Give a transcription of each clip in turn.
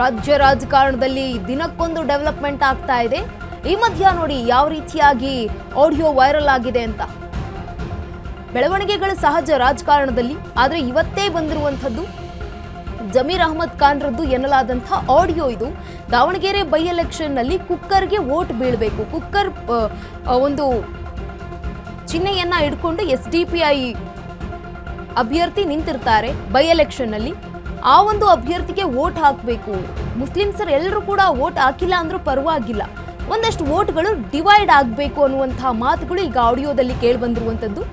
ರಾಜ್ಯ ರಾಜಕಾರಣದಲ್ಲಿ ದಿನಕ್ಕೊಂದು ಡೆವಲಪ್ಮೆಂಟ್ ಆಗ್ತಾ ಇದೆ. ಈ ಮಧ್ಯ ನೋಡಿ ಯಾವ ರೀತಿಯಾಗಿ ಆಡಿಯೋ ವೈರಲ್ ಆಗಿದೆ ಅಂತ. ಬೆಳವಣಿಗೆಗಳು ಸಹಜ ರಾಜಕಾರಣದಲ್ಲಿ, ಆದರೆ ಇವತ್ತೇ ಬಂದಿರುವಂಥದ್ದು ಜಮೀರ್ ಅಹ್ಮದ್ ಖಾನ್ ರದ್ದು ಎನ್ನಲಾದಂಥ ಆಡಿಯೋ ಇದು. ದಾವಣಗೆರೆ ಬೈ ಎಲೆಕ್ಷನ್ ನಲ್ಲಿ ಕುಕ್ಕರ್ಗೆ ವೋಟ್ ಬೀಳಬೇಕು, ಕುಕ್ಕರ್ ಒಂದು ಚಿಹ್ನೆಯನ್ನ ಇಟ್ಕೊಂಡು SDPI ಅಭ್ಯರ್ಥಿ ನಿಂತಿರ್ತಾರೆ ಬೈ ಎಲೆಕ್ಷನ್ ನಲ್ಲಿ. ಆ ಒಂದು ಅಭ್ಯರ್ಥಿಗೆ ವೋಟ್ ಹಾಕಬೇಕು. ಮುಸ್ಲಿಮ್ಸರು ಎಲ್ಲರೂ ಕೂಡ ವೋಟ್ ಹಾಕಿಲ್ಲ ಅಂದ್ರೂ ಪರವಾಗಿಲ್ಲ, ಒಂದಷ್ಟು ವೋಟ್ಗಳು ಡಿವೈಡ್ ಆಗಬೇಕು ಅನ್ನುವಂತಹ ಮಾತುಗಳು ಈಗ ಆಡಿಯೋದಲ್ಲಿ ಕೇಳಿ ಬಂದಿರುವಂತದ್ದು.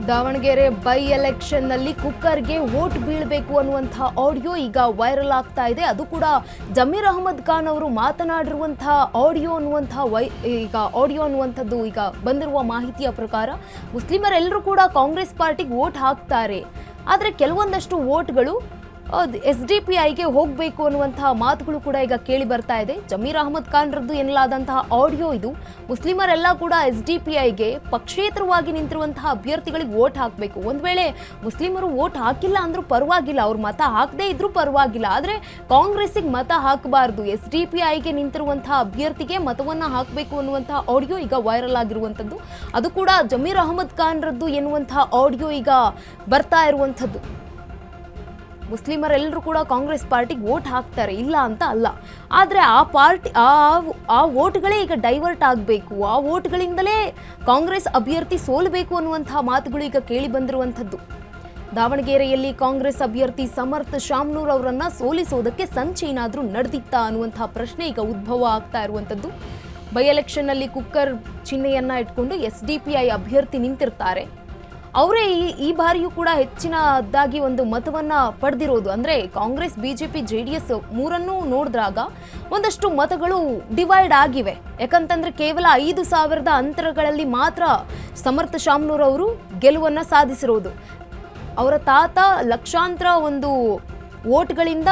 ದಾವಣಗೆರೆ ಬೈ ಎಲೆಕ್ಷನ್ ನಲ್ಲಿ ಕುಕ್ಕರ್ಗೆ ವೋಟ್ ಬೀಳಬೇಕು ಅನ್ನುವಂತಹ ಆಡಿಯೋ ಈಗ ವೈರಲ್ ಆಗ್ತಾ ಇದೆ. ಅದು ಕೂಡ ಜಮೀರ್ ಅಹ್ಮದ್ ಖಾನ್ ಅವರು ಮಾತನಾಡಿರುವಂತಹ ಆಡಿಯೋ ಅನ್ನುವಂಥದ್ದು ಈಗ ಬಂದಿರುವ ಮಾಹಿತಿಯ ಪ್ರಕಾರ ಮುಸ್ಲಿಮರೆಲ್ಲರೂ ಕೂಡ ಕಾಂಗ್ರೆಸ್ ಪಾರ್ಟಿಗೆ ವೋಟ್ ಹಾಕ್ತಾರೆ, ಆದರೆ ಕೆಲವೊಂದಷ್ಟು ವೋಟ್ಗಳು SDPIಗೆ ಹೋಗಬೇಕು ಅನ್ನುವಂತಹ ಮಾತುಗಳು ಕೂಡ ಈಗ ಕೇಳಿ ಬರ್ತಾ ಇದೆ. ಜಮೀರ್ ಅಹ್ಮದ್ ಖಾನ್ ರದ್ದು ಎನ್ನಲಾದಂತಹ ಆಡಿಯೋ ಇದು. ಮುಸ್ಲಿಮರೆಲ್ಲ ಕೂಡ SDPIಗೆ ಪಕ್ಷೇತರವಾಗಿ ನಿಂತಿರುವಂತಹ ಅಭ್ಯರ್ಥಿಗಳಿಗೆ ವೋಟ್ ಹಾಕಬೇಕು. ಒಂದು ವೇಳೆ ಮುಸ್ಲಿಮರು ವೋಟ್ ಹಾಕಿಲ್ಲ ಅಂದ್ರೂ ಪರವಾಗಿಲ್ಲ, ಅವ್ರು ಮತ ಹಾಕದೇ ಇದ್ರೂ ಪರವಾಗಿಲ್ಲ, ಆದರೆ ಕಾಂಗ್ರೆಸ್ಸಿಗೆ ಮತ ಹಾಕಬಾರ್ದು, SDPIಗೆ ನಿಂತಿರುವಂತಹ ಅಭ್ಯರ್ಥಿಗೆ ಮತವನ್ನ ಹಾಕಬೇಕು ಅನ್ನುವಂತಹ ಆಡಿಯೋ ಈಗ ವೈರಲ್ ಆಗಿರುವಂಥದ್ದು. ಅದು ಕೂಡ ಜಮೀರ್ ಅಹ್ಮದ್ ಖಾನ್ ರದ್ದು ಎನ್ನುವಂತಹ ಆಡಿಯೋ ಈಗ ಬರ್ತಾ ಇರುವಂಥದ್ದು. ಮುಸ್ಲಿಮರೆಲ್ಲರೂ ಕೂಡ ಕಾಂಗ್ರೆಸ್ ಪಾರ್ಟಿಗೆ ವೋಟ್ ಹಾಕ್ತಾರೆ, ಇಲ್ಲ ಅಂತ ಅಲ್ಲ, ಆದರೆ ಆ ಪಾರ್ಟಿ ಆ ವೋಟ್ಗಳೇ ಈಗ ಡೈವರ್ಟ್ ಆಗಬೇಕು, ಆ ವೋಟ್ಗಳಿಂದಲೇ ಕಾಂಗ್ರೆಸ್ ಅಭ್ಯರ್ಥಿ ಸೋಲಬೇಕು ಅನ್ನುವಂತಹ ಮಾತುಗಳು ಈಗ ಕೇಳಿ ಬಂದಿರುವಂಥದ್ದು. ದಾವಣಗೆರೆಯಲ್ಲಿ ಕಾಂಗ್ರೆಸ್ ಅಭ್ಯರ್ಥಿ ಸಮರ್ಥ ಶಾಮ್ನೂರ್ ಅವರನ್ನ ಸೋಲಿಸೋದಕ್ಕೆ ಸಂಚೇನಾದ್ರೂ ನಡೆದಿತ್ತಾ ಅನ್ನುವಂತಹ ಪ್ರಶ್ನೆ ಈಗ ಉದ್ಭವ ಆಗ್ತಾ ಇರುವಂಥದ್ದು. ಬೈ ಎಲೆಕ್ಷನ್ ನಲ್ಲಿ ಕುಕ್ಕರ್ ಚಿಹ್ನೆಯನ್ನ ಇಟ್ಕೊಂಡು SDPI ಅಭ್ಯರ್ಥಿ ನಿಂತಿರ್ತಾರೆ. ಅವರೇ ಈ ಬಾರಿಯೂ ಕೂಡ ಹೆಚ್ಚಿನದಾಗಿ ಒಂದು ಮತವನ್ನ ಪಡೆದಿರೋದು. ಅಂದ್ರೆ ಕಾಂಗ್ರೆಸ್, BJP, JDS ಮೂರನ್ನೂ ನೋಡಿದ್ರಾಗ ಒಂದಷ್ಟು ಮತಗಳು ಡಿವೈಡ್ ಆಗಿವೆ. ಯಾಕಂತಂದ್ರೆ ಕೇವಲ 5,000 ಅಂತರಗಳಲ್ಲಿ ಮಾತ್ರ ಸಮರ್ಥ ಶಾಮ್ನೂರ್ ಅವರು ಗೆಲುವನ್ನ ಸಾಧಿಸಿರೋದು. ಅವರ ತಾತ ಲಕ್ಷಾಂತರ ಒಂದು ವೋಟ್ಗಳಿಂದ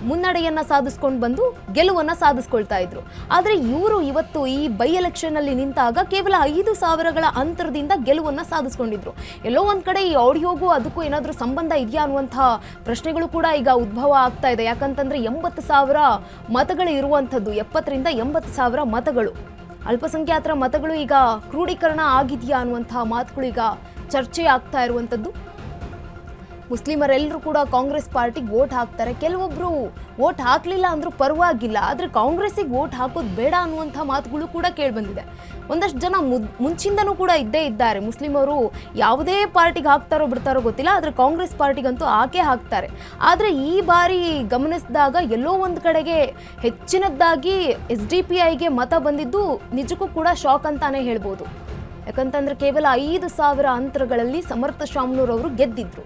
ಮುನ್ನಡೆಯನ್ನ ಸಾಧಿಸ್ಕೊಂಡು ಬಂದು ಗೆಲುವನ್ನ ಸಾಧಿಸ್ಕೊಳ್ತಾ ಇದ್ರು. ಆದರೆ ಇವರು ಇವತ್ತು ಈ ಬೈ ಎಲೆಕ್ಷನ್ ಅಲ್ಲಿ ನಿಂತಾಗ ಕೇವಲ 5,000ಗಳ ಅಂತರದಿಂದ ಗೆಲುವನ್ನ ಸಾಧಿಸ್ಕೊಂಡಿದ್ರು. ಎಲ್ಲೋ ಒಂದ್ ಕಡೆ ಈ ಆಡಿಯೋಗೂ ಅದಕ್ಕೂ ಏನಾದ್ರೂ ಸಂಬಂಧ ಇದೆಯಾ ಅನ್ನುವಂತಹ ಪ್ರಶ್ನೆಗಳು ಕೂಡ ಈಗ ಉದ್ಭವ ಆಗ್ತಾ ಇದೆ. ಯಾಕಂತಂದ್ರೆ 80,000 ಮತಗಳು ಇರುವಂಥದ್ದು, 70,000 ರಿಂದ 80,000 ಮತಗಳು, ಅಲ್ಪಸಂಖ್ಯಾತರ ಮತಗಳು ಈಗ ಕ್ರೋಢೀಕರಣ ಆಗಿದೆಯಾ ಅನ್ನುವಂತಹ ಮಾತುಗಳು ಈಗ ಚರ್ಚೆ ಆಗ್ತಾ ಇರುವಂಥದ್ದು. ಮುಸ್ಲಿಮರೆಲ್ಲರೂ ಕೂಡ ಕಾಂಗ್ರೆಸ್ ಪಾರ್ಟಿಗೆ ವೋಟ್ ಹಾಕ್ತಾರೆ, ಕೆಲವೊಬ್ರು ವೋಟ್ ಹಾಕಲಿಲ್ಲ ಅಂದ್ರೂ ಪರವಾಗಿಲ್ಲ, ಆದರೆ ಕಾಂಗ್ರೆಸ್ಸಿಗೆ ವೋಟ್ ಹಾಕೋದು ಬೇಡ ಅನ್ನುವಂಥ ಮಾತುಗಳು ಕೂಡ ಕೇಳಿಬಂದಿದೆ. ಒಂದಷ್ಟು ಜನ ಮುಂಚಿಂದನೂ ಕೂಡ ಇದ್ದೇ ಇದ್ದಾರೆ. ಮುಸ್ಲಿಮರು ಯಾವುದೇ ಪಾರ್ಟಿಗೆ ಹಾಕ್ತಾರೋ ಬಿಡ್ತಾರೋ ಗೊತ್ತಿಲ್ಲ, ಆದರೆ ಕಾಂಗ್ರೆಸ್ ಪಾರ್ಟಿಗಂತೂ ಹಾಕ್ತಾರೆ. ಆದರೆ ಈ ಬಾರಿ ಗಮನಿಸಿದಾಗ ಎಲ್ಲೋ ಒಂದು ಕಡೆಗೆ ಹೆಚ್ಚಿನದ್ದಾಗಿ SDPIಗೆ ಮತ ಬಂದಿದ್ದು ನಿಜಕ್ಕೂ ಕೂಡ ಶಾಕ್ ಅಂತಾನೆ ಹೇಳ್ಬೋದು. ಯಾಕಂತಂದ್ರೆ ಕೇವಲ 5,000 ಅಂತರಗಳಲ್ಲಿ ಸಮರ್ಥ ಶಾಮ್ನೂರ್ ಅವರು ಗೆದ್ದಿದ್ರು.